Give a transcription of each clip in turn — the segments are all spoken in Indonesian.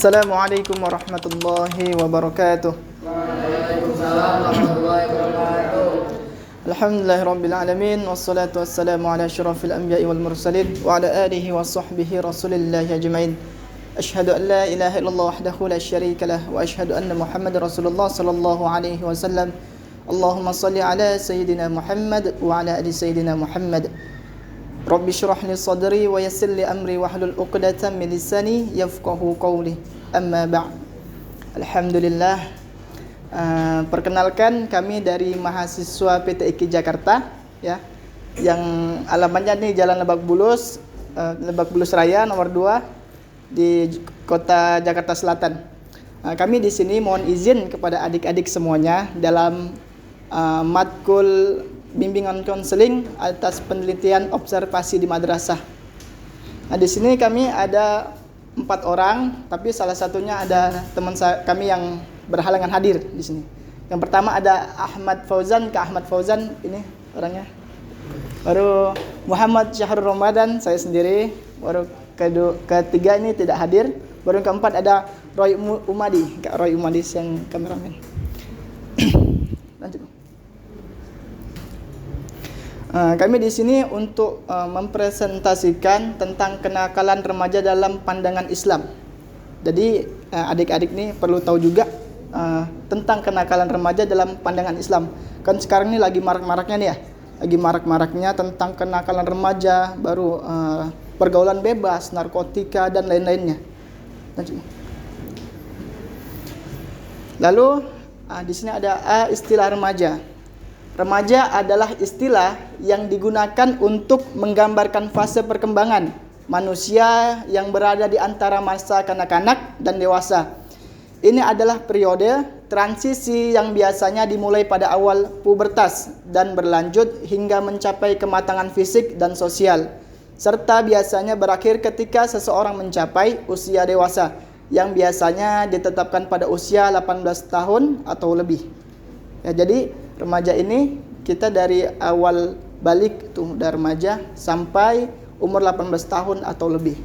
Assalamualaikum warahmatullahi wabarakatuh. Waalaikumsalam warahmatullahi wabarakatuh. Alhamdulillahirabbil alamin wassalatu wassalamu ala asyrafil anbiya'i wal mursalin wa ala alihi wa sahbihi rasulillahi ajmain. Asyhadu an la ilaha illallah wahdahu la syarika lah wa asyhadu anna Muhammadar Rasulullah sallallahu alaihi wasallam. Allahumma shalli ala sayyidina Muhammad wa ala ali sayyidina Muhammad. Rabbi syrah li sadri wa yassir li amri wahlul 'uqdatam min lisani yafqahu qawli. Amma ba'd. Alhamdulillah. Perkenalkan, kami dari mahasiswa PTIQ Jakarta ya. Yang alamatnya nih Jalan Lebak Bulus, Lebak Bulus Raya nomor 2 di Kota Jakarta Selatan. Kami di sini mohon izin kepada adik-adik semuanya dalam matkul bimbingan konseling atas penelitian observasi di madrasah. Nah, di sini kami ada 4 orang, tapi salah satunya ada teman kami yang berhalangan hadir di sini. Yang pertama ada Ahmad Fauzan, Kak Ahmad Fauzan, ini orangnya. Baru Muhammad Syahrul Ramadan, saya sendiri. Baru ketiga ini tidak hadir. Baru yang keempat ada Roy Umadi, Kak Roy Umadi yang kameramen. Lanjut. Kami di sini untuk mempresentasikan tentang kenakalan remaja dalam pandangan Islam. Jadi adik-adik ini perlu tahu juga tentang kenakalan remaja dalam pandangan Islam. Kan sekarang ini lagi marak-maraknya nih ya, lagi marak-maraknya tentang kenakalan remaja, baru pergaulan bebas, narkotika dan lain-lainnya. Lalu di sini ada istilah remaja. Remaja adalah istilah yang digunakan untuk menggambarkan fase perkembangan manusia yang berada di antara masa kanak-kanak dan dewasa. Ini adalah periode transisi yang biasanya dimulai pada awal pubertas dan berlanjut hingga mencapai kematangan fisik dan sosial, serta biasanya berakhir ketika seseorang mencapai usia dewasa yang biasanya ditetapkan pada usia 18 tahun atau lebih. Ya, jadi remaja ini kita dari awal balik tuh dari remaja sampai umur 18 tahun atau lebih.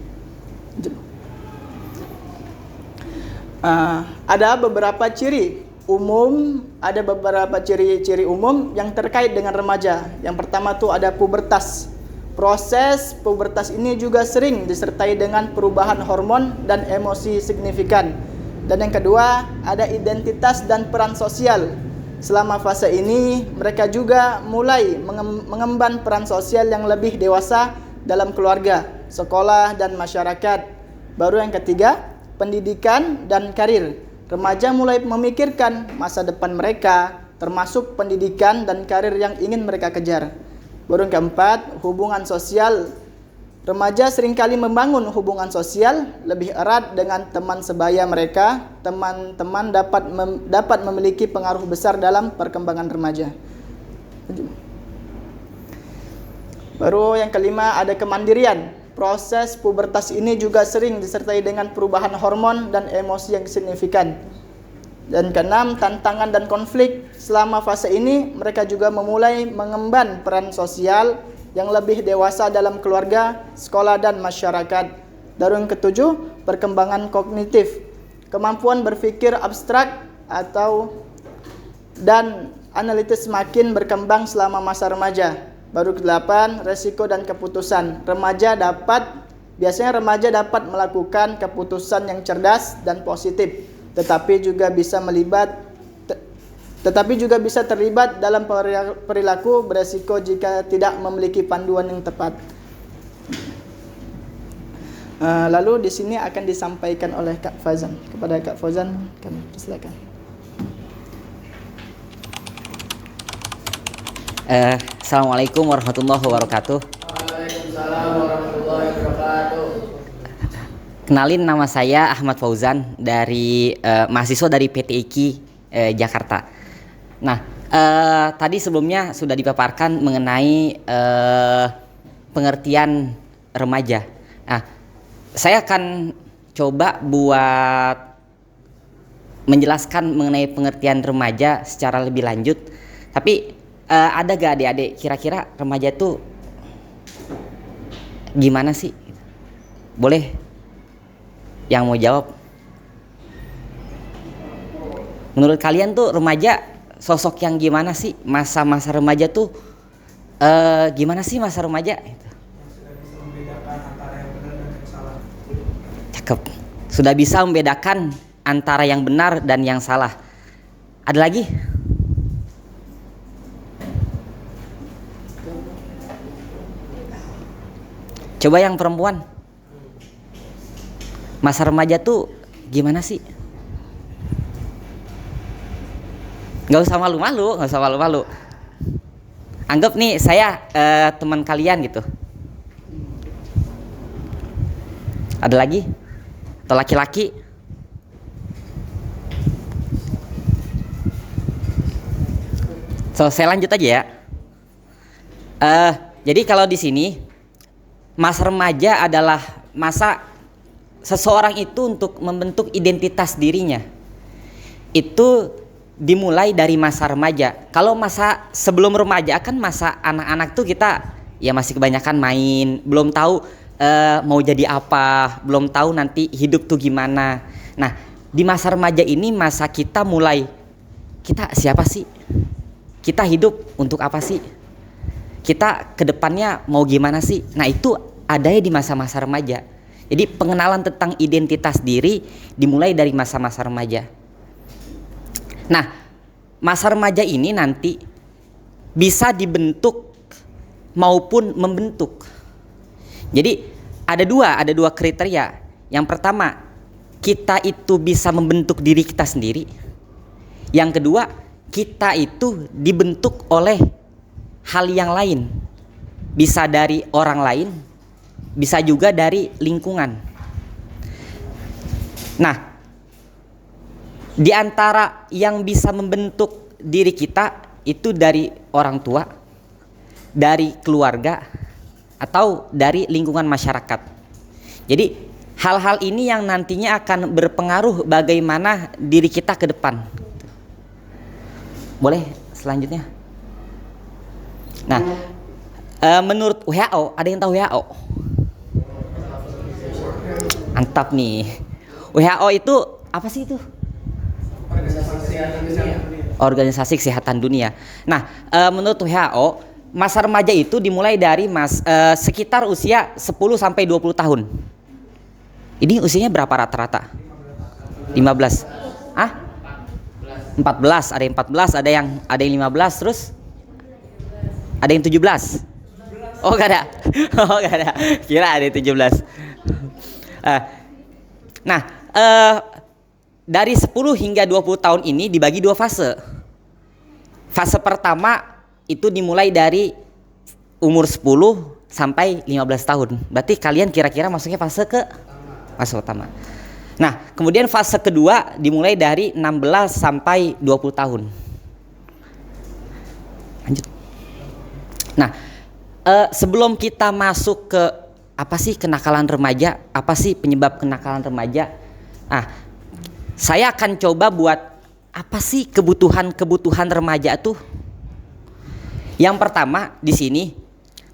Ada beberapa ciri umum, ada beberapa ciri-ciri umum yang terkait dengan remaja. Yang pertama tuh ada pubertas. Proses pubertas ini juga sering disertai dengan perubahan hormon dan emosi signifikan. Dan yang kedua ada identitas dan peran sosial. Selama fase ini, mereka juga mulai mengemban peran sosial yang lebih dewasa dalam keluarga, sekolah, dan masyarakat. Baru yang ketiga, pendidikan dan karir. Remaja mulai memikirkan masa depan mereka, termasuk pendidikan dan karir yang ingin mereka kejar. Baru yang keempat, hubungan sosial. Remaja seringkali membangun hubungan sosial lebih erat dengan teman sebaya mereka. Teman-teman dapat memiliki pengaruh besar dalam perkembangan remaja. Baru yang kelima ada kemandirian. Proses pubertas ini juga sering disertai dengan perubahan hormon dan emosi yang signifikan. Dan keenam, tantangan dan konflik. Selama fase ini mereka juga memulai mengemban peran sosial yang lebih dewasa dalam keluarga, sekolah, dan masyarakat. Dan yang ketujuh, perkembangan kognitif. Kemampuan berpikir abstrak dan analitis semakin berkembang selama masa remaja. Baru ke-8, resiko dan keputusan. Biasanya remaja dapat melakukan keputusan yang cerdas dan positif, tetapi juga bisa terlibat dalam perilaku beresiko jika tidak memiliki panduan yang tepat. Lalu di sini akan disampaikan oleh Kak Fauzan. Kepada Kak Fauzan, kami persilakan. Assalamualaikum warahmatullahi wabarakatuh. Waalaikumsalam warahmatullahi wabarakatuh. Kenalin, nama saya Ahmad Fauzan dari mahasiswa dari PTIQ Jakarta. Nah, tadi sebelumnya sudah dipaparkan mengenai pengertian remaja. Nah, saya akan coba buat menjelaskan mengenai pengertian remaja secara lebih lanjut. Tapi ada gak adik-adik kira-kira remaja itu gimana sih? Boleh yang mau jawab? Menurut kalian tuh remaja sosok yang gimana sih? Masa-masa remaja tuh gimana sih masa remaja? Sudah bisa membedakan antara yang benar dan yang salah. Cakep. Sudah bisa membedakan antara yang benar dan yang salah. Ada lagi? Coba yang perempuan. Masa remaja tuh gimana sih? Gak usah malu-malu, gak usah malu-malu. Anggap nih saya teman kalian gitu. Ada lagi? Atau laki-laki? So, saya lanjut aja ya. Jadi kalau di sini masa remaja adalah masa seseorang itu untuk membentuk identitas dirinya. Itu dimulai dari masa remaja. Kalau masa sebelum remaja kan masa anak-anak tuh kita ya masih kebanyakan main, belum tahu mau jadi apa, belum tahu nanti hidup tuh gimana. Nah, di masa remaja ini masa kita mulai, kita siapa sih? Kita hidup untuk apa sih? Kita kedepannya mau gimana sih? Nah, itu adanya di masa-masa remaja. Jadi pengenalan tentang identitas diri dimulai dari masa-masa remaja. Nah, masa remaja ini nanti bisa dibentuk maupun membentuk. Jadi ada dua kriteria. Yang pertama, kita itu bisa membentuk diri kita sendiri. Yang kedua, kita itu dibentuk oleh hal yang lain. Bisa dari orang lain, bisa juga dari lingkungan. Nah, di antara yang bisa membentuk diri kita itu dari orang tua, dari keluarga, atau dari lingkungan masyarakat. Jadi hal-hal ini yang nantinya akan berpengaruh bagaimana diri kita ke depan. Boleh selanjutnya? Nah, menurut WHO, ada yang tahu WHO? Mantap nih. WHO itu apa sih itu? Organisasi Kesehatan Dunia. Nah, menurut WHO, masa remaja itu dimulai dari sekitar usia 10 sampai 20 tahun. Ini usianya berapa rata-rata? 15. Ah? 14, ada yang 14, ada yang 15, terus ada yang 17. Oh, enggak ada. Oh, enggak ada. Kira ada yang 17. Nah, dari 10 hingga 20 tahun ini dibagi dua fase. Fase pertama itu dimulai dari umur 10 sampai 15 tahun. Berarti kalian kira-kira masuknya fase pertama. Nah, kemudian fase kedua dimulai dari 16 sampai 20 tahun. Lanjut. Nah, sebelum kita masuk ke apa sih kenakalan remaja, apa sih penyebab kenakalan remaja? Saya akan coba buat apa sih kebutuhan remaja tuh? Yang pertama di sini,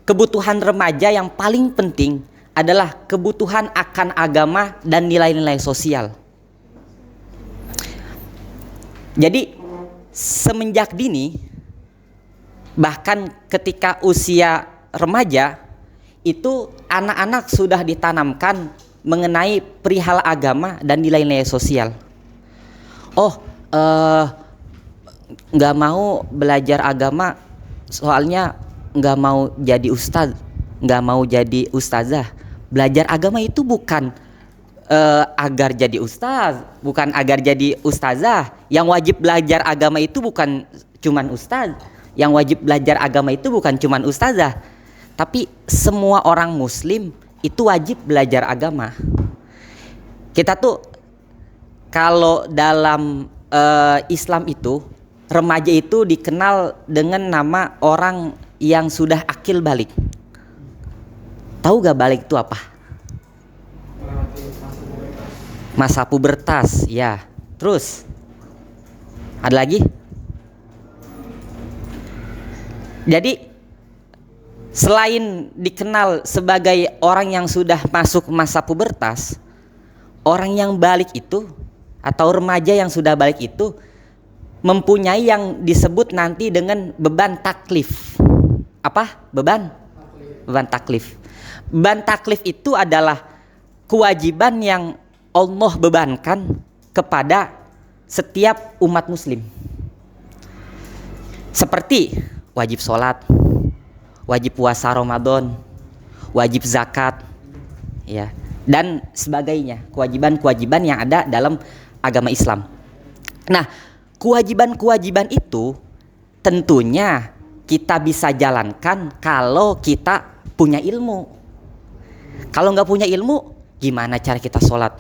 kebutuhan remaja yang paling penting adalah kebutuhan akan agama dan nilai-nilai sosial. Jadi semenjak dini, bahkan ketika usia remaja, itu anak-anak sudah ditanamkan mengenai perihal agama dan nilai-nilai sosial. Nggak mau belajar agama soalnya nggak mau jadi ustadz, nggak mau jadi ustazah. Belajar agama itu bukan agar jadi ustaz, bukan agar jadi ustazah. Yang wajib belajar agama itu bukan cuman ustaz. Yang wajib belajar agama itu bukan cuman ustazah, tapi semua orang muslim itu wajib belajar agama. Kita tuh kalau dalam Islam itu remaja itu dikenal dengan nama orang yang sudah akil balik. Tahu gak balik itu apa? Masa pubertas, ya. Terus ada lagi? Jadi selain dikenal sebagai orang yang sudah masuk masa pubertas, orang yang balik itu atau remaja yang sudah balik itu mempunyai yang disebut nanti dengan beban taklif. Apa? Beban? Beban taklif. Beban taklif itu adalah kewajiban yang Allah bebankan kepada setiap umat muslim. Seperti wajib sholat, wajib puasa Ramadan, wajib zakat, ya, dan sebagainya, kewajiban-kewajiban yang ada dalam agama Islam. Nah, kewajiban-kewajiban itu tentunya kita bisa jalankan kalau kita punya ilmu. Kalau nggak punya ilmu, gimana cara kita sholat?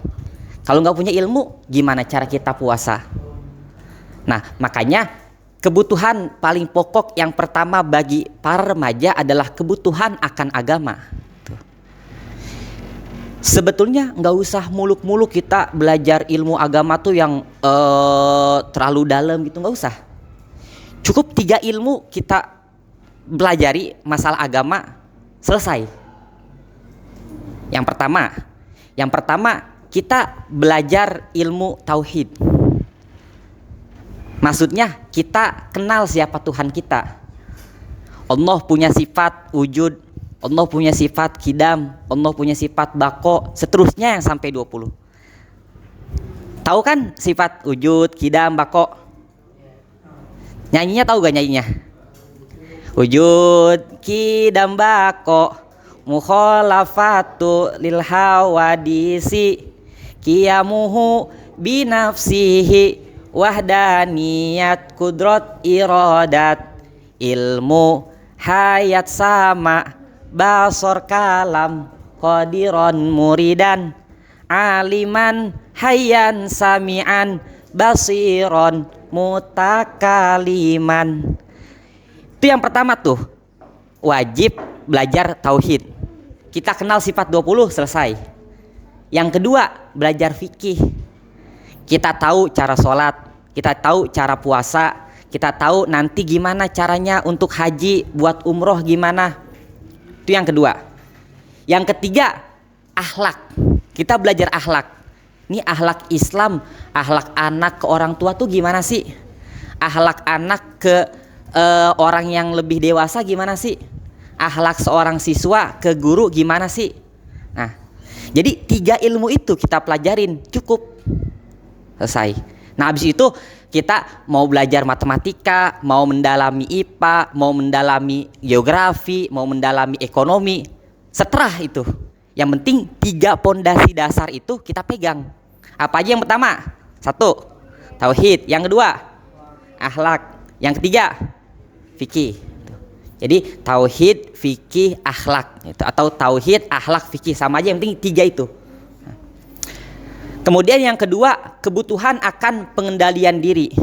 Kalau nggak punya ilmu, gimana cara kita puasa? Nah, makanya kebutuhan paling pokok yang pertama bagi para remaja adalah kebutuhan akan agama. Sebetulnya nggak usah muluk-muluk kita belajar ilmu agama tuh yang terlalu dalam gitu, nggak usah. Cukup 3 ilmu kita belajari masalah agama, selesai. Yang pertama kita belajar ilmu tauhid. Maksudnya kita kenal siapa Tuhan kita. Allah punya sifat wujud, Allah punya sifat kidam, Allah punya sifat bako, seterusnya yang sampai 20. Tahu kan sifat wujud, kidam, bako? Nyanyinya tahu gak nyanyinya? Wujud, kidam, bako, mukhalafatu lil hawadisi, qiyamuhu binafsihi, wahdaniyat kudrat iradat, ilmu hayat sama basor kalam qadiron muridan, aliman hayyan sami'an basiron mutakaliman. Itu yang pertama tuh, wajib belajar tauhid. Kita kenal sifat 20, selesai. Yang kedua, belajar fikih. Kita tahu cara sholat, kita tahu cara puasa, kita tahu nanti gimana caranya untuk haji, buat umroh gimana. Itu yang kedua. Yang ketiga, akhlak. Kita belajar akhlak. Ini akhlak Islam, akhlak anak ke orang tua tuh gimana sih? Akhlak anak ke orang yang lebih dewasa gimana sih? Akhlak seorang siswa ke guru gimana sih? Nah, jadi 3 ilmu itu kita pelajarin, cukup. Selesai. Nah, habis itu kita mau belajar matematika, mau mendalami IPA, mau mendalami geografi, mau mendalami ekonomi, seterah itu. Yang penting 3 pondasi dasar itu kita pegang. Apa aja yang pertama? 1, tauhid. Yang kedua, akhlak. Yang ketiga, fikih. Jadi tauhid, fikih, akhlak itu, atau tauhid, akhlak, fikih, sama aja, yang penting 3 itu. Kemudian yang kedua, kebutuhan akan pengendalian diri.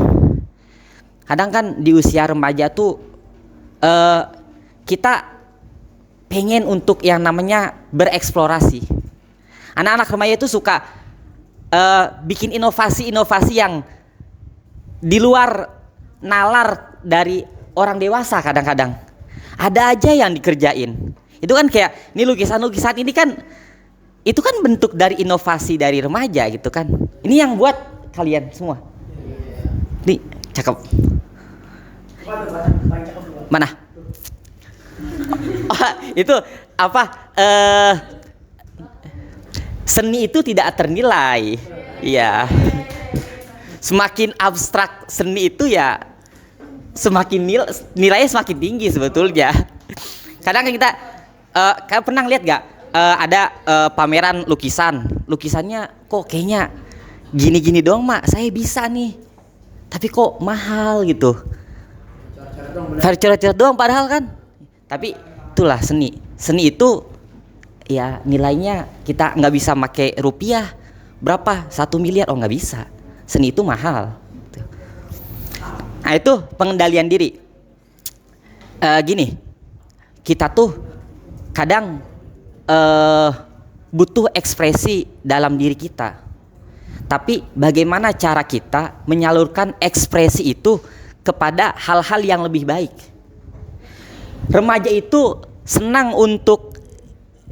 Kadang kan di usia remaja tuh kita pengen untuk yang namanya bereksplorasi. Anak-anak remaja itu suka bikin inovasi-inovasi yang di luar nalar dari orang dewasa. Kadang-kadang ada aja yang dikerjain. Itu kan kayak ini lukisan-lukisan ini kan, itu kan bentuk dari inovasi dari remaja gitu kan. Ini yang buat kalian semua. Nih, cakep. Mana? Oh, itu apa? Seni itu tidak ternilai. Iya. Semakin abstrak seni itu ya semakin nilainya semakin tinggi sebetulnya. Kadang kita kalian pernah lihat gak? Ada pameran lukisannya kok kayaknya gini-gini doang mak, saya bisa nih, tapi kok mahal gitu, coret-coret doang padahal kan. Tapi itulah seni itu ya nilainya kita nggak bisa pakai rupiah berapa 1 miliar, oh nggak bisa, seni itu mahal. Nah itu pengendalian diri. Gini, kita tuh kadang butuh ekspresi dalam diri kita. Tapi bagaimana cara kita menyalurkan ekspresi itu kepada hal-hal yang lebih baik? Remaja itu senang untuk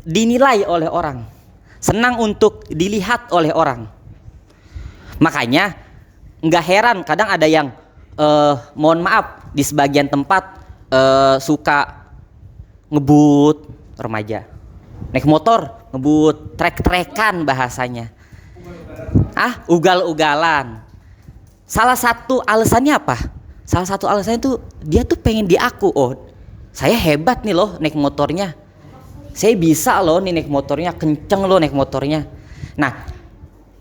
dinilai oleh orang, senang untuk dilihat oleh orang. Makanya nggak heran kadang ada yang mohon maaf di sebagian tempat suka ngebut remaja, naik motor ngebut, trek-trekan bahasanya, ugal-ugalan. Salah satu alasannya apa? Salah satu alasannya tuh dia tuh pengen diaku, oh saya hebat nih loh naik motornya, saya bisa loh nih naik motornya, kenceng loh naik motornya. Nah,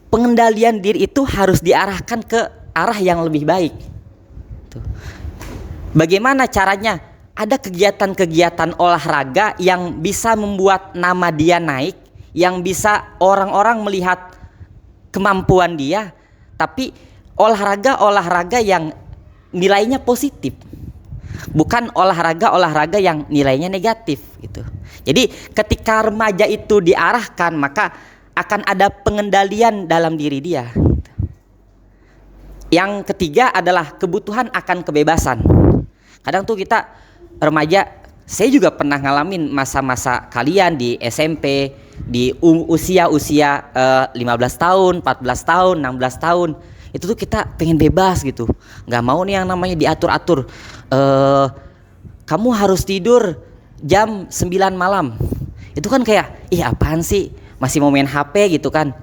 pengendalian diri itu harus diarahkan ke arah yang lebih baik. Tuh. Bagaimana caranya? Ada kegiatan-kegiatan olahraga yang bisa membuat nama dia naik, yang bisa orang-orang melihat kemampuan dia, tapi olahraga-olahraga yang nilainya positif, bukan olahraga-olahraga yang nilainya negatif gitu. Jadi ketika remaja itu diarahkan, maka akan ada pengendalian dalam diri dia. Yang ketiga adalah kebutuhan akan kebebasan. Kadang tuh kita remaja, saya juga pernah ngalamin masa-masa kalian di SMP, di usia-usia 15 tahun, 14 tahun, 16 tahun. Itu tuh kita pengen bebas gitu, nggak mau nih yang namanya diatur-atur. Kamu harus tidur jam 9 malam. Itu kan kayak, ih apaan sih, masih mau main HP gitu kan.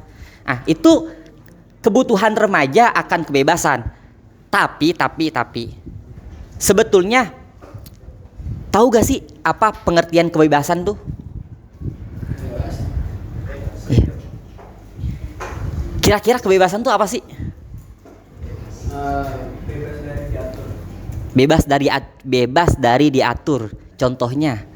Nah itu kebutuhan remaja akan kebebasan. Tapi sebetulnya tahu gak sih apa pengertian kebebasan tuh? Iya. Kira-kira kebebasan tuh apa sih? Bebas dari diatur. Contohnya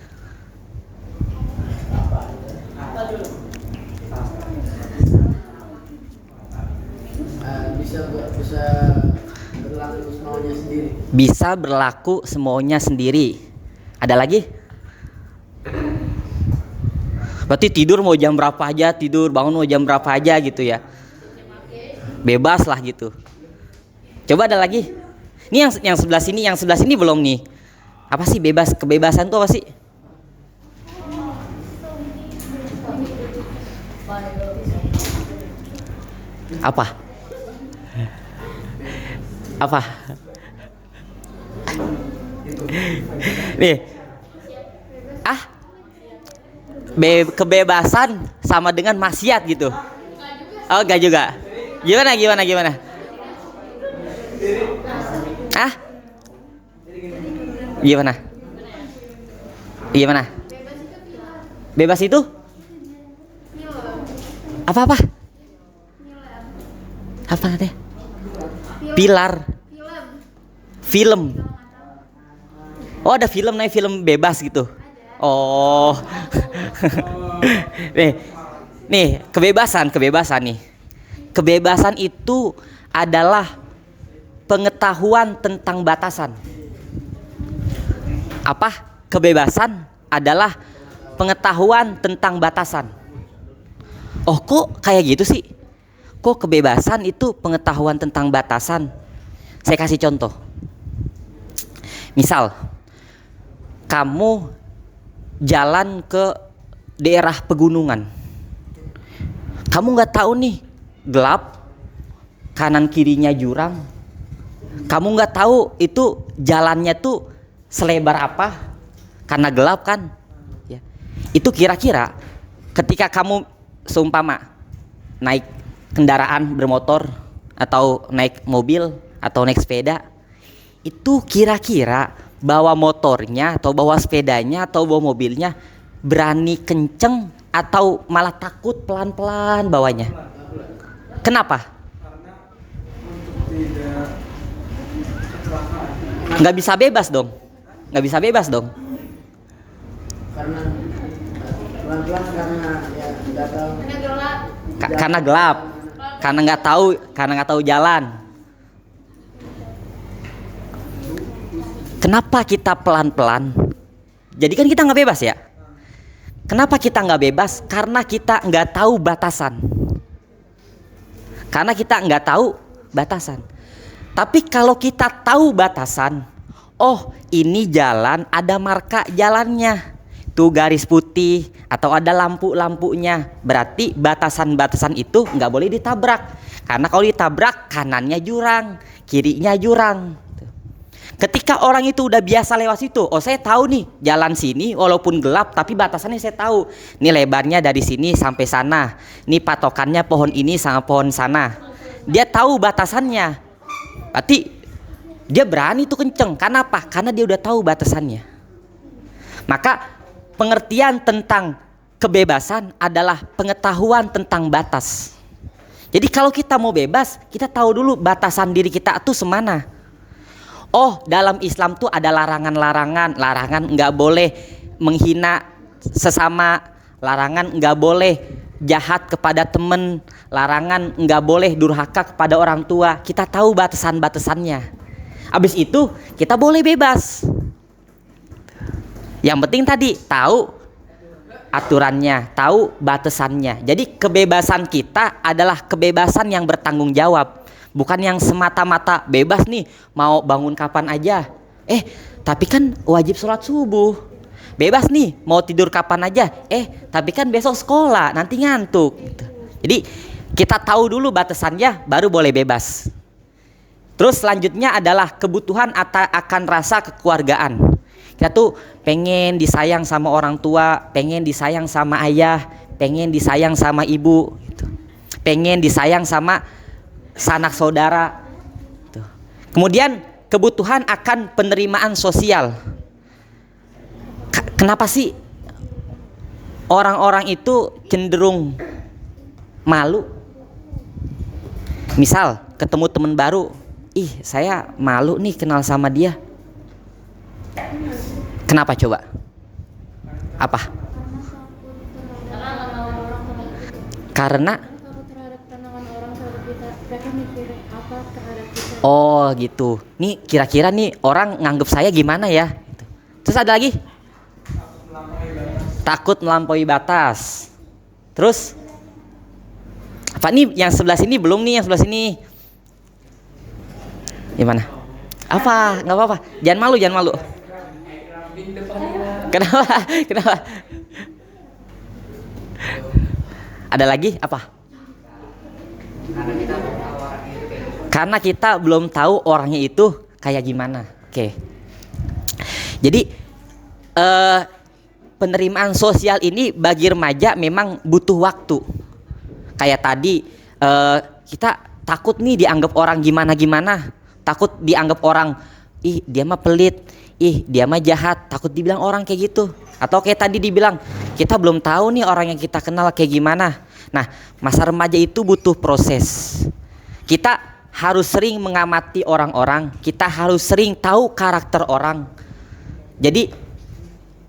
bisa berlaku semaunya sendiri. Ada lagi? Berarti tidur mau jam berapa aja, tidur bangun mau jam berapa aja gitu ya. Bebas lah gitu. Coba ada lagi. Ini yang sebelah sini belum nih. Apa sih bebas? Kebebasan tuh apa sih? Apa? Nih. Kebebasan sama dengan maksiat gitu. Oh, enggak juga. Gimana? Gimana? Bebas itu? Apa? Apa tadi? Pilar. Film. Oh, ada film namanya film bebas gitu. Oh. Nih, kebebasan nih. Kebebasan itu adalah pengetahuan tentang batasan. Apa? Kebebasan adalah pengetahuan tentang batasan. Oh, kok kayak gitu sih? Kok kebebasan itu pengetahuan tentang batasan? Saya kasih contoh. Misal, kamu jalan ke daerah pegunungan. Kamu nggak tahu nih, gelap, kanan kirinya jurang. Kamu nggak tahu itu jalannya tuh selebar apa, karena gelap kan. Ya. Itu kira-kira ketika kamu seumpama naik kendaraan bermotor atau naik mobil atau naik sepeda, itu kira-kira bawa motornya atau bawa sepedanya atau bawa mobilnya berani kenceng atau malah takut pelan-pelan bawanya? Kenapa? Karena untuk tidak kecelakaan. Nggak bisa bebas dong. Karena pelan-pelan karena ya nggak tahu. Karena gelap, karena nggak tahu jalan. Kenapa kita pelan-pelan? Jadi kan kita nggak bebas ya. Kenapa kita nggak bebas? Karena kita nggak tahu batasan. Tapi kalau kita tahu batasan, oh ini jalan ada marka jalannya, tuh garis putih atau ada lampu-lampunya, berarti batasan-batasan itu nggak boleh ditabrak. Karena kalau ditabrak kanannya jurang, kirinya jurang. Ketika orang itu udah biasa lewat situ, oh saya tahu nih jalan sini walaupun gelap tapi batasannya saya tahu. Ini lebarnya dari sini sampai sana. Ini patokannya pohon ini sama pohon sana. Dia tahu batasannya. Berarti dia berani tuh kenceng. Karena apa? Karena dia udah tahu batasannya. Maka pengertian tentang kebebasan adalah pengetahuan tentang batas. Jadi kalau kita mau bebas, kita tahu dulu batasan diri kita tuh semana. Oh, dalam Islam tuh ada larangan-larangan. Larangan nggak boleh menghina sesama. Larangan nggak boleh jahat kepada teman. Larangan nggak boleh durhaka kepada orang tua. Kita tahu batasan-batasannya. Habis itu kita boleh bebas. Yang penting tadi tahu aturannya, tahu batasannya. Jadi kebebasan kita adalah kebebasan yang bertanggung jawab, bukan yang semata-mata bebas nih mau bangun kapan aja. Tapi kan wajib sholat subuh. Bebas nih mau tidur kapan aja. Tapi kan besok sekolah, nanti ngantuk. Jadi kita tahu dulu batasannya, baru boleh bebas. Terus selanjutnya adalah kebutuhan akan rasa kekeluargaan. Kita tuh pengen disayang sama orang tua, pengen disayang sama ayah, pengen disayang sama ibu, gitu. Pengen disayang sama sanak saudara. Gitu. Kemudian kebutuhan akan penerimaan sosial. Kenapa sih orang-orang itu cenderung malu? Misal ketemu teman baru, saya malu nih kenal sama dia. Kenapa coba? Apa? Karena oh gitu. Nih kira-kira nih orang nganggep saya gimana ya? Terus ada lagi? Takut melampaui batas. Terus apa nih yang sebelah sini belum nih yang sebelah sini? Gimana? Apa? Nggak apa-apa. Jangan malu, jangan malu. Kenapa? Ada lagi apa? Karena kita belum tahu orangnya itu kayak gimana. Oke. Jadi penerimaan sosial ini bagi remaja memang butuh waktu. Kayak tadi kita takut nih dianggap orang gimana-gimana. Takut dianggap orang, dia mah pelit, dia mah jahat, takut dibilang orang kayak gitu. Atau kayak tadi dibilang, kita belum tahu nih orang yang kita kenal kayak gimana. Nah, masa remaja itu butuh proses. Kita harus sering mengamati orang-orang, kita harus sering tahu karakter orang. Jadi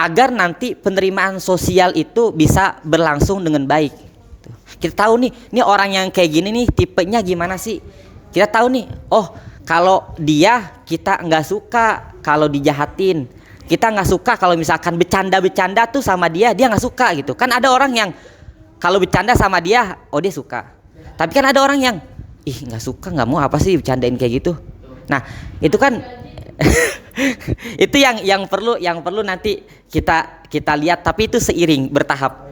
agar nanti penerimaan sosial itu bisa berlangsung dengan baik. Kita tahu nih orang yang kayak gini nih tipenya gimana sih? Kita tahu nih, kalau dia kita nggak suka kalau dijahatin, kita nggak suka kalau misalkan bercanda tuh sama dia nggak suka gitu. Kan ada orang yang kalau bercanda sama dia, dia suka. Tapi kan ada orang yang nggak suka, nggak mau apa sih bercandain kayak gitu. Nah itu kan itu yang perlu nanti kita lihat. Tapi itu seiring bertahap.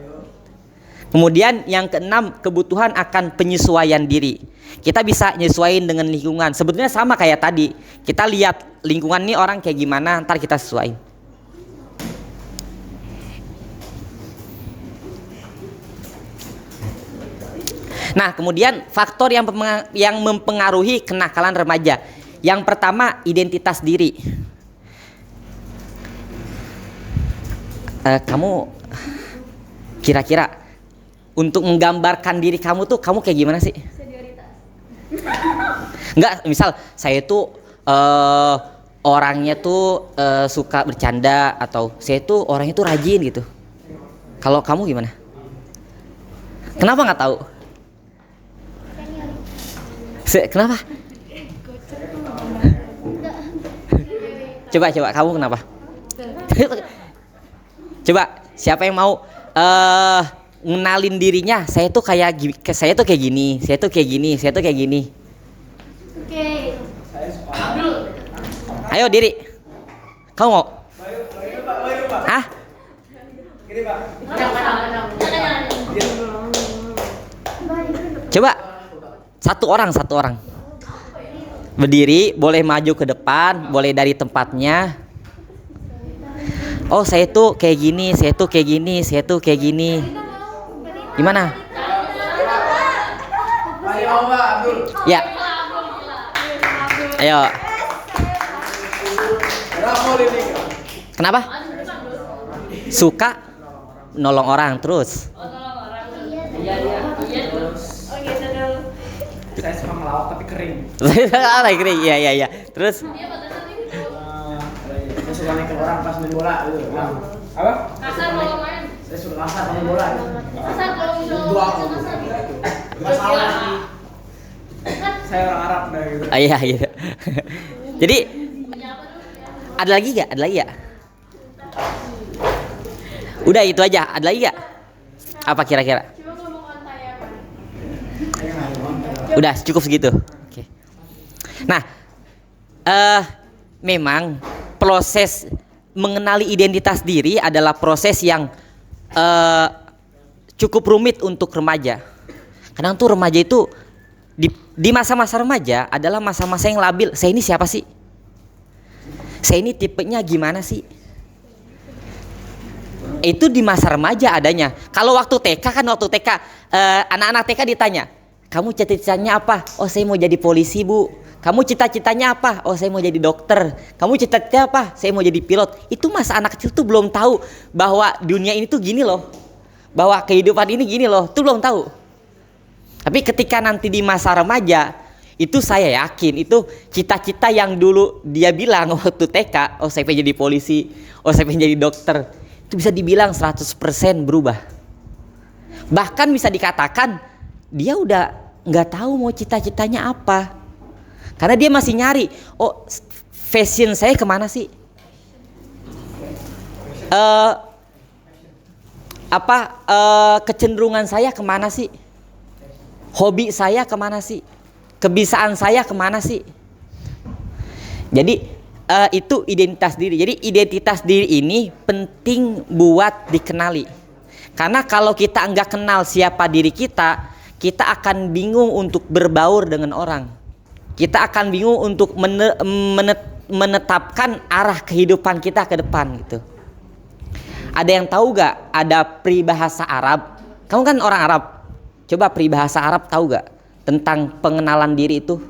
Kemudian yang keenam, kebutuhan akan penyesuaian diri. Kita bisa nyesuaiin dengan lingkungan. Sebetulnya sama kayak tadi. Kita lihat lingkungan nih orang kayak gimana, ntar kita sesuaiin. Nah, kemudian faktor yang mempengaruhi kenakalan remaja. Yang pertama, identitas diri. Kamu kira-kira untuk menggambarkan diri kamu tuh kamu kayak gimana sih? Senioritas. Enggak, misal saya tuh orangnya tuh suka bercanda, atau saya tuh orangnya tuh rajin gitu. Kalau kamu gimana? Kenapa nggak tahu? Kenapa? Coba kamu kenapa? Coba siapa yang mau ngenalin dirinya? Saya tuh kayak gini, saya tuh kayak gini. Oke. Ayo diri. Kamu mau? Ah? Coba satu orang. Berdiri, boleh maju ke depan, boleh dari tempatnya. Oh, saya tuh kayak gini, saya tuh kayak gini, saya tuh kayak gini. Gimana? Ya. Ayo. Kenapa? Suka nolong orang terus. Saya suka ngelawak tapi kering. Iya. Terus Saya suka naik ke orang pas main bola gitu. Apa? Kasar kalau main. Saya suka kasar main bola. Kasar kalau misalnya Dua kasar. Masalah. Saya orang Arab dah gitu. iya gitu. Jadi ada lagi gak? Ada lagi gak? Udah itu aja. Ada lagi gak? Apa kira-kira? Coba ngomong ontai apa? Udah cukup segitu. Oke. Nah, memang proses mengenali identitas diri adalah proses yang cukup rumit untuk remaja. Kadang tuh remaja itu di masa-masa remaja adalah masa-masa yang labil. Saya ini siapa sih? Saya ini tipenya gimana sih? Itu di masa remaja adanya. Kalau waktu TK kan anak-anak TK ditanya, kamu cita-citanya apa? Oh, saya mau jadi polisi, Bu. Kamu cita-citanya apa? Oh, saya mau jadi dokter. Kamu cita-citanya apa? Saya mau jadi pilot. Itu masa anak kecil tuh belum tahu bahwa dunia ini tuh gini loh. Bahwa kehidupan ini gini loh. Tuh belum tahu. Tapi ketika nanti di masa remaja, itu saya yakin itu cita-cita yang dulu dia bilang waktu TK, oh saya pengen jadi polisi, oh saya pengen jadi dokter, itu bisa dibilang 100% berubah. Bahkan bisa dikatakan dia udah nggak tahu mau cita-citanya apa, karena dia masih nyari, oh fashion saya kemana sih, kecenderungan saya kemana sih, hobi saya kemana sih, kebiasaan saya kemana sih. Jadi itu identitas diri. Jadi identitas diri ini penting buat dikenali. Karena kalau kita enggak kenal siapa diri kita, kita akan bingung untuk berbaur dengan orang. Kita akan bingung untuk menetapkan arah kehidupan kita ke depan gitu. Ada yang tahu gak ada peribahasa Arab? Kamu kan orang Arab. Coba peribahasa Arab tahu gak tentang pengenalan diri itu?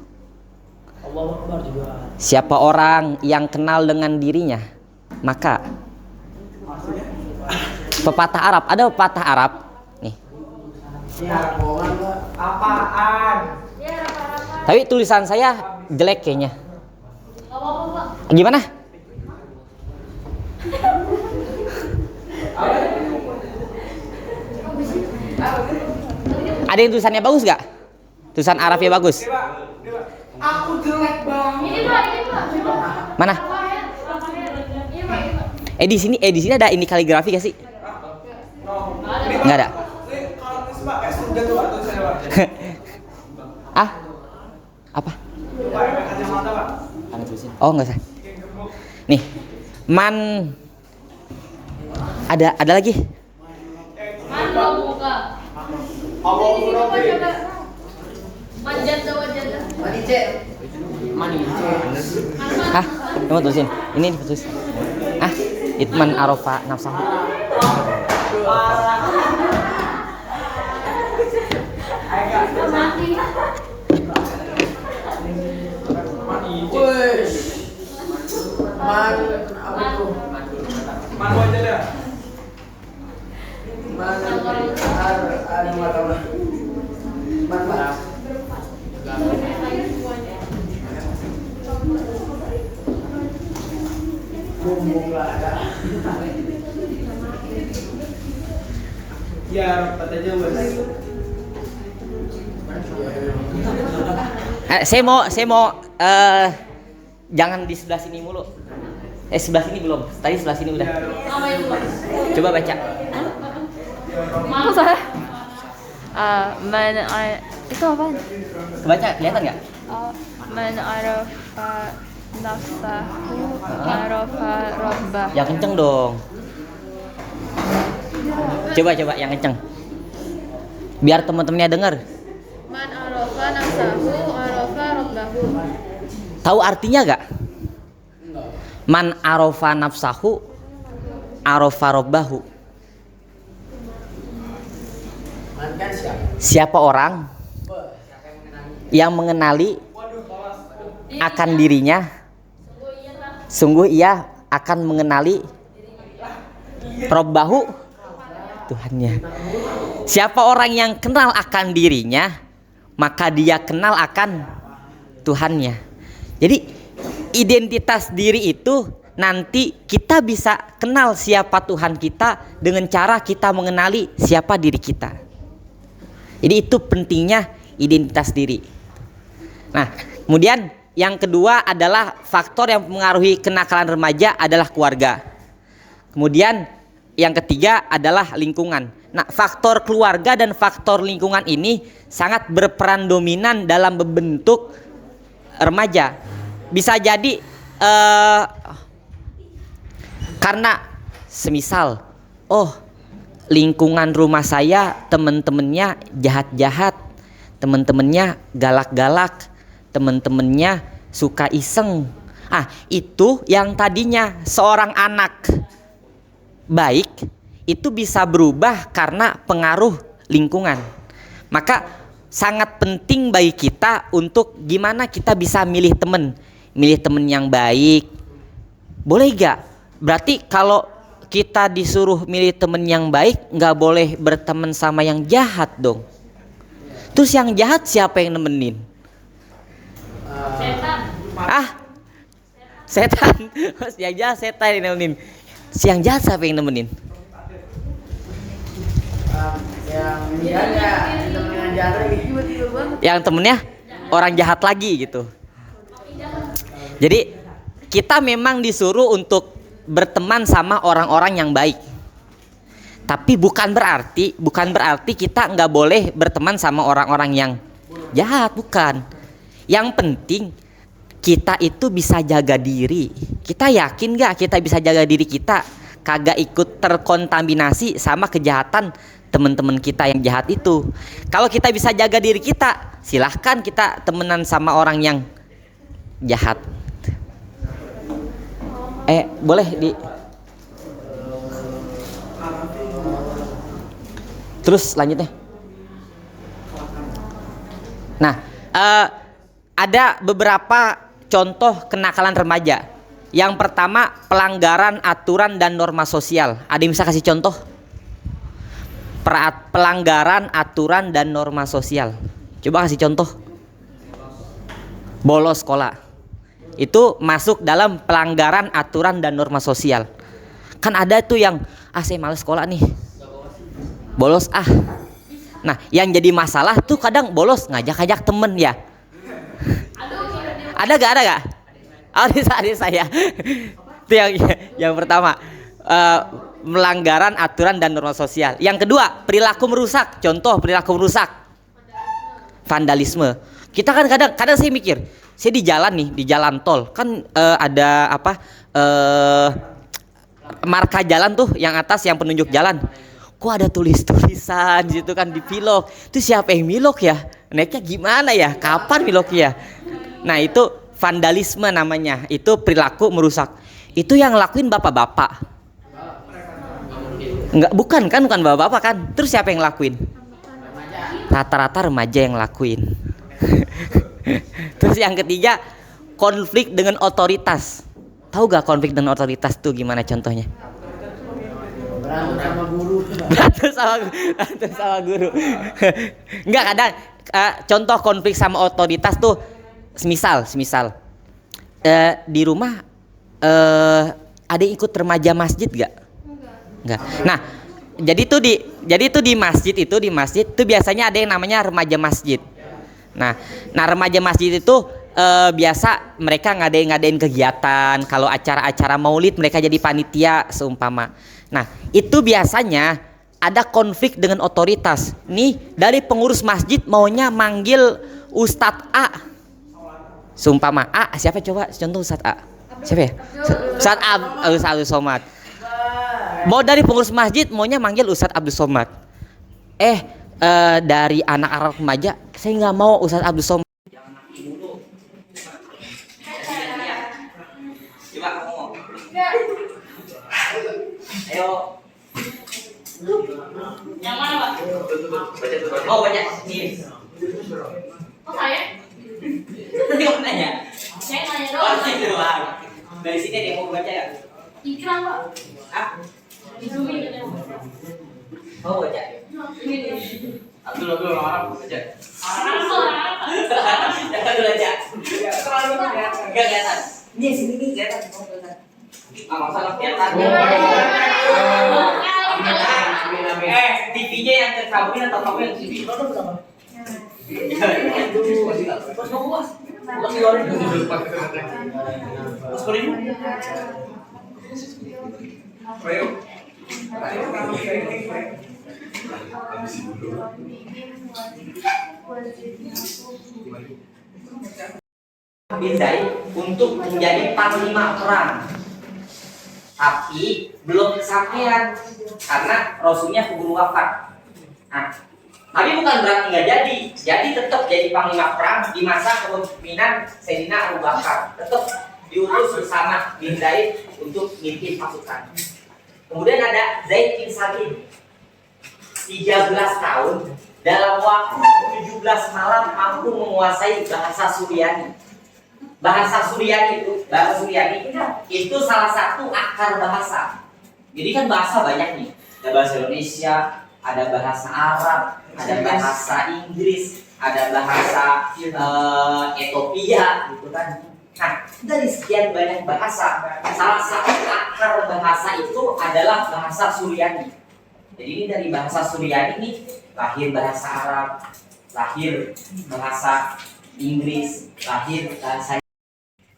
Allahu Akbar juga. Siapa orang yang kenal dengan dirinya, maka pepatah Arab, ada pepatah Arab nih. Ya, bohongan Pak. Apaan? Ya, rapa-rapa. Tapi tulisan saya jelek kayaknya. Gak apa-apa, Pak. Gimana? Ada yang tulisannya bagus gak? Tulisan Arabnya bagus. Aku jelek banget. Ini, Pak, coba. Mana? Ini, Pak. Di sini ada ini kaligrafi gak sih? Nggak ada. Kalau Pak, sudah tuh tulisannya Pak. Ah? Apa? Pak, kacamata Pak. Oh nggak usah. Nih, ada lagi. Man lo buka. Ini coba. Manjat wajah. Manice. Manice. Ah, kamu tulisin. Ini tulis. Ah, Itman Arofa Nafsahu. Mati. Wush. Man apa itu? Man wajah dah. Man ada mata. Man Pak. Bumbung lah ada. Ya, katanya Mas. Saya mau jangan di sebelah sini mulu. Sebelah sini belum. Tadi sebelah sini udah. Apa itu, Pak? Coba baca. Masa? Itu apaan? Baca kelihatan nggak? Man arafa nafsahu arafa rabbah. Yang kenceng dong. Coba yang kenceng. Biar teman-temannya dengar. Man arafa nafsahu arafa rabbahu. Tahu artinya gak? Man arofa nafsahu arofa robbahu. Man kan siapa? Siapa orang yang mengenali akan dirinya, sungguh ia akan mengenali robbahu, Tuhannya. Siapa orang yang kenal akan dirinya, maka dia kenal akan Tuhannya. Jadi identitas diri itu nanti kita bisa kenal siapa Tuhan kita dengan cara kita mengenali siapa diri kita. Jadi itu pentingnya identitas diri. Nah, kemudian yang kedua adalah faktor yang mempengaruhi kenakalan remaja adalah keluarga. Kemudian yang ketiga adalah lingkungan. Nah, faktor keluarga dan faktor lingkungan ini sangat berperan dominan dalam membentuk remaja. Bisa jadi karena semisal, oh lingkungan rumah saya temen-temennya jahat-jahat, temen-temennya galak-galak, temen-temennya suka iseng. Itu yang tadinya seorang anak baik itu bisa berubah karena pengaruh lingkungan. Maka sangat penting bagi kita untuk gimana kita bisa milih temen yang baik. Boleh gak? Berarti kalau kita disuruh milih temen yang baik, gak boleh berteman sama yang jahat dong. Terus yang jahat siapa yang nemenin? Setan. Yang jahat setan yang nemenin. Si yang jahat siapa yang nemenin? Yang menjaga, temen yang jaga lagi. Yang temennya orang jahat lagi gitu. Jadi kita memang disuruh untuk berteman sama orang-orang yang baik. Tapi bukan berarti kita nggak boleh berteman sama orang-orang yang jahat, bukan. Yang penting kita itu bisa jaga diri. Kita yakin nggak kita bisa jaga diri kita, kagak ikut terkontaminasi sama kejahatan teman-teman kita yang jahat itu. Kalau kita bisa jaga diri kita, silahkan kita temenan sama orang yang jahat. Boleh di. Terus lanjutnya. Nah, ada beberapa contoh kenakalan remaja. Yang pertama, pelanggaran aturan dan norma sosial. Ada yang bisa kasih contoh? Pelanggaran aturan dan norma sosial. Coba kasih contoh. Bolos sekolah. Itu masuk dalam pelanggaran aturan dan norma sosial. Kan ada tuh yang saya males sekolah nih, bolos Nah, yang jadi masalah tuh kadang bolos ngajak-ngajak temen ya. Ada gak? Adik saya. Itu yang pertama, melanggaran aturan dan norma sosial. Yang kedua, perilaku merusak. Contoh perilaku merusak, vandalisme. Kita kan kadang saya mikir, saya di jalan tol kan ada marka jalan tuh yang atas yang penunjuk jalan. Kok ada tulisan gitu kan di pilok. Itu siapa yang milok ya? Naiknya gimana ya? Kapan miloknya? Nah, itu vandalisme namanya. Itu perilaku merusak. Itu yang lakuin bapak-bapak. Bukan bapak-bapak kan. Terus siapa yang lakuin? Rata-rata remaja yang lakuin. Terus yang ketiga, konflik dengan otoritas. Tahu gak konflik dengan otoritas tuh gimana contohnya? Berantem sama guru. Enggak, kadang contoh konflik sama otoritas tuh semisal di rumah ada yang ikut remaja masjid gak? Enggak. Nah, jadi tuh di masjid itu biasanya ada yang namanya remaja masjid. Nah remaja masjid itu biasa mereka ngadain kegiatan. Kalau acara-acara maulid mereka jadi panitia seumpama. Nah, itu biasanya ada konflik dengan otoritas. Nih dari pengurus masjid maunya manggil Ustadz A. Seumpama siapa coba contoh Ustadz A? Siapa ya? Ustadz Abdul Somad. Mau dari pengurus masjid maunya manggil Ustadz Abdul Somad. Dari anak-anak remaja saya nggak mau Ustadz Abdul Somad. Coba kamu ngomong. Ayo. Yang mana, Pak? Baca. Oh, baca. Nih. Oh, saya? Nanti kamu nanya. Saya nanya Oh, doang. gitu, Bang. Dari sini ada yang mau baca ya? Iklan, Pak. Ah? Disumin kan ya. Mau baca? Abdul Arab baca. Jangan dulu aja. Enggak kelihatan. Ini sini nih kelihatan. Masalah kelihatan. TV-nya yang terkabulin atau kamu yang TV? Terus kamu puas? Puas goreng. Puas goreng. Ayo. Pindai untuk menjadi panglima perang, tapi belum kesampaian karena Rasulnya keburu wafat. Nah, tapi bukan berarti nggak jadi tetap jadi panglima perang di masa kepemimpinan Sayyidina Abu Bakar, tetap diutus bersama bin Zaid untuk mimpin pasukan. Kemudian ada Zaid bin Sabit, 13 tahun dalam waktu 17 malam mampu menguasai bahasa Suryani. Bahasa Suryani itu salah satu akar bahasa. Jadi kan bahasa banyak nih. Ada bahasa Indonesia, ada bahasa Arab, ada bahasa Inggris, ada bahasa Ethiopia gitu kan. Nah, dari sekian banyak bahasa, salah satu akar bahasa itu adalah bahasa Suryani. Jadi ini dari bahasa Suryani nih lahir bahasa Arab, lahir bahasa Inggris, lahir bahasa.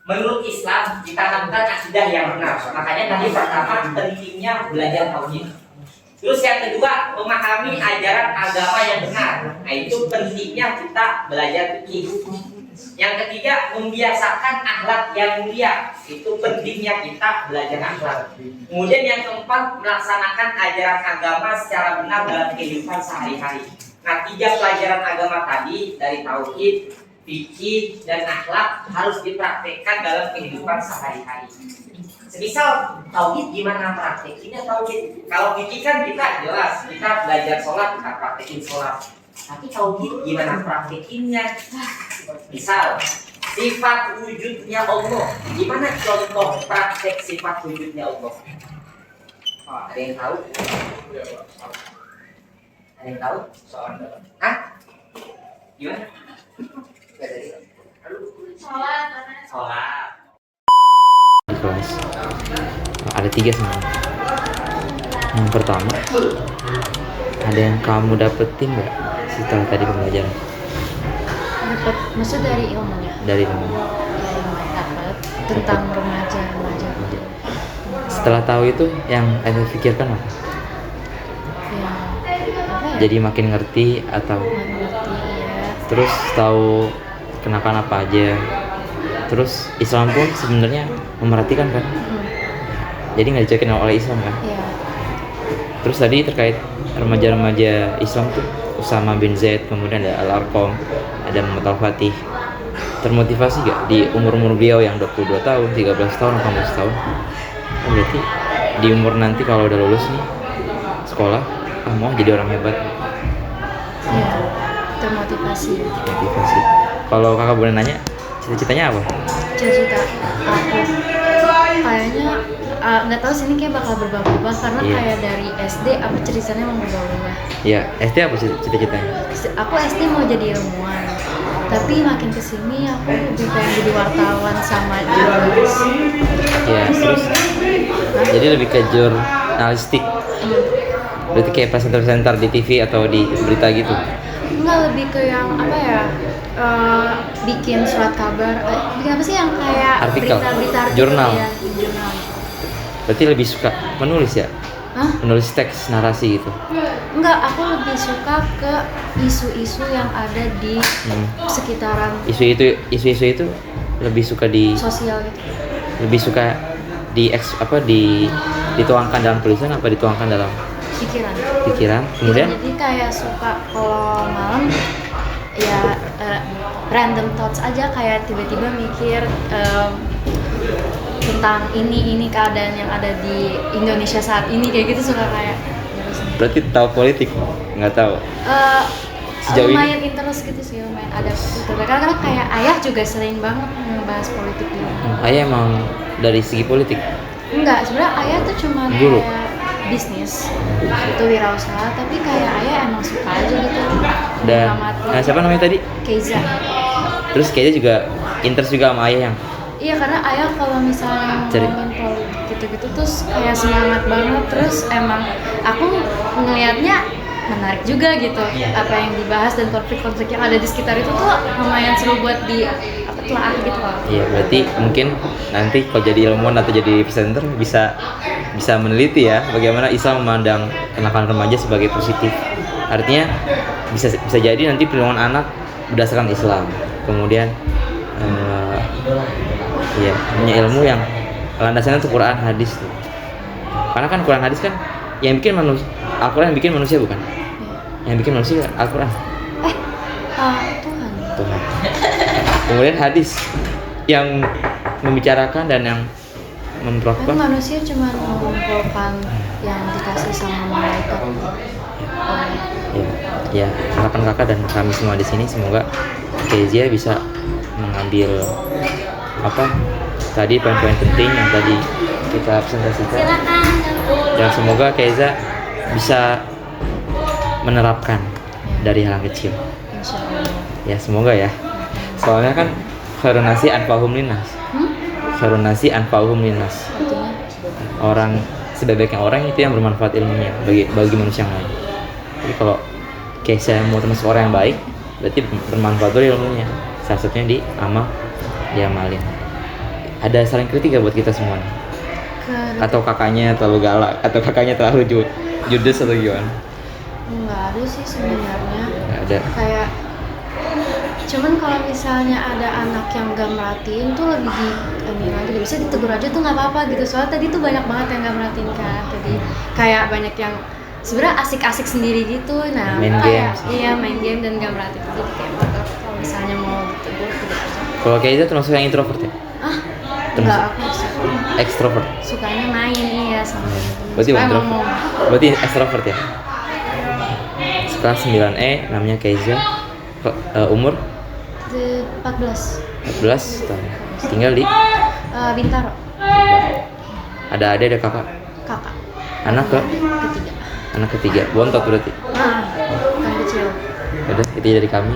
Menurut Islam ditanamkan akidah yang benar. Makanya tadi pertama pentingnya belajar tauhid. Terus yang kedua memahami ajaran agama yang benar. Nah itu pentingnya kita belajar fikih. Yang ketiga membiasakan akhlak yang mulia. Itu pentingnya kita belajar akhlak. Kemudian yang keempat melaksanakan ajaran agama secara benar dalam kehidupan sehari-hari. Nah 3 pelajaran agama tadi dari tauhid, fikih dan akhlak harus dipraktekkan dalam kehidupan sehari-hari. Semisal tauhid gimana praktekinnya tauhid? Kalau fikih kan kita jelas, kita belajar sholat, kita praktekin sholat. Tapi tauhid gimana praktekinnya? Misal sifat wujudnya Allah. Gimana contoh praktek sifat wujudnya Allah? Oh, ada yang tahu? Ada yang tahu? Hah? Gimana? Sholat. Di kelas ada 3 sebenarnya. Yang pertama, ada yang kamu dapetin nggak setelah tadi pembelajaran? Dapat maksud dari ilmunya, Dari kamu dapat tentang remaja. setelah tahu itu yang Anda pikirkan apa? Ya, apa ya? Jadi makin ngerti atau Mengerti ya. terus tahu kenakan apa aja? Terus Islam pun sebenarnya memerhatikan kan? Jadi nggak dicekin oleh Islam kan? Ya, Terus tadi terkait remaja-remaja Islam tuh Usama bin Zaid, kemudian ada Al-Arqam, ada Muhammad Al-Fatih. Termotivasi gak di umur-umur beliau yang 22 tahun, 13 tahun, 18 tahun? Oh, berarti di umur nanti kalau udah lulus nih sekolah, mau jadi orang hebat. ya, termotivasi. Motivasi. Kalau kakak boleh nanya, cita-citanya apa? Cita-cita aku kayaknya nggak tahu sih ini kayak bakal berubah-ubah karena Iya. kayak dari SD aku ceritanya mau berubah-ubah. Ya, SD apa sih cita-citanya? Aku SD mau jadi ilmuwan, tapi makin kesini aku lebih pengen jadi wartawan sama jurnalis. Ya, terus jadi lebih ke jurnalistik. Berarti kayak presenter-presenter di TV atau di berita gitu. Enggak, lebih ke yang apa ya, bikin surat kabar, bikin apa sih yang kayak Artikel, berita-berita artikel, jurnal. ya, jurnal. Berarti lebih suka menulis ya? Hah? Menulis teks narasi gitu. Enggak, aku lebih suka ke isu-isu yang ada di sekitaran Isu-isu itu lebih suka sosial gitu. lebih suka dituangkan dalam tulisan apa dituangkan dalam Pikiran. pikiran. Kemudian Jadi kayak suka kalau malam ya random thoughts aja, kayak tiba-tiba mikir tentang ini keadaan yang ada di Indonesia saat ini kayak gitu, suka kayak Berarti tahu politik? Nggak tahu. Sejauh ini? lumayan interest gitu sih, lumayan ada gitu. Karena kayak ayah juga sering banget ngebahas politik gitu. Ayah emang dari segi politik. Enggak, sebenarnya ayah tuh cuma Guru? kayak bisnis, itu wirausaha, tapi kayak ayah emang suka aja gitu. Dan mengamati. siapa namanya tadi? Keiza. Terus kayaknya juga interest juga sama ayah yang Iya, karena ayah kalau misalnya Cari. ngomongin politik gitu-gitu terus kayak semangat banget, terus emang aku ngelihatnya menarik juga gitu apa yang dibahas dan konflik-konflik yang ada di sekitar itu tuh lumayan seru buat telah gitu loh. Iya, berarti mungkin nanti kalau jadi ilmuwan atau jadi presenter bisa meneliti ya bagaimana Islam memandang kenakalan remaja sebagai positif. Artinya bisa jadi nanti perlindungan anak berdasarkan Islam. Kemudian punya ilmu yang landasannya tuh Quran hadis tuh. Karena kan Quran hadis kan yang bikin manusia, Al-Quran yang bikin manusia bukan? Yang bikin manusia Al-Quran. Tuhan. Kemudian hadis yang membicarakan dan yang Kan memperlakukan. manusia cuma mengumpulkan yang dikasih sama malaikat. Ya, harapan kakak dan kami semua di sini semoga Kezia bisa mengambil tadi poin-poin penting yang tadi kita presentasikan. Dan semoga Keza bisa menerapkan dari hal kecil. Insya Allah. Ya semoga ya. Soalnya kan khairun nasi anfa'uhum linnas. Khairun nasi anfa'uhum linnas. Artinya Orang sebaik-baiknya orang itu yang bermanfaat ilmunya bagi manusia yang lain. Jadi kalau Keza mau termasuk orang yang baik, berarti bermanfaat dulu ilmunya. Salah satunya diamalin. Ada saling kritik gak buat kita semua nih? Atau kakaknya terlalu galak, atau kakaknya terlalu judes atau gimana? nggak ada sih sebenarnya. Nggak ada. Kayak cuman kalau misalnya ada anak yang gak merhatiin tuh lebih ini aja, bisa ditegur aja tuh nggak apa-apa gitu. Soalnya tadi tuh banyak banget yang gak merhatiin kan. Jadi kayak banyak yang sebenarnya asik-asik sendiri gitu. Nah, Main kayak game. iya main game dan gak merhatiin. Jadi kayak kalau misalnya mau ditegur gitu aja. Kalau Keza termasuk yang introvert ya? Enggak, aku Extrovert. sukanya main iya sama temen. Berarti Supaya introvert. ngomong. Berarti extrovert ya? Sekelas 9E namanya Keza. Umur 14 14 tahun. Tinggal di Bintaro, ada adik ada kakak. kakak Anak ketiga. anak ketiga. Bontot berarti. Kan kecil. Udah itu dari kami.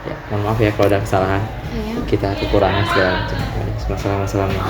Ya, mohon maaf ya kalau ada kesalahan. Iya. Kita kekurangan segala macam. Masalah-masalahnya.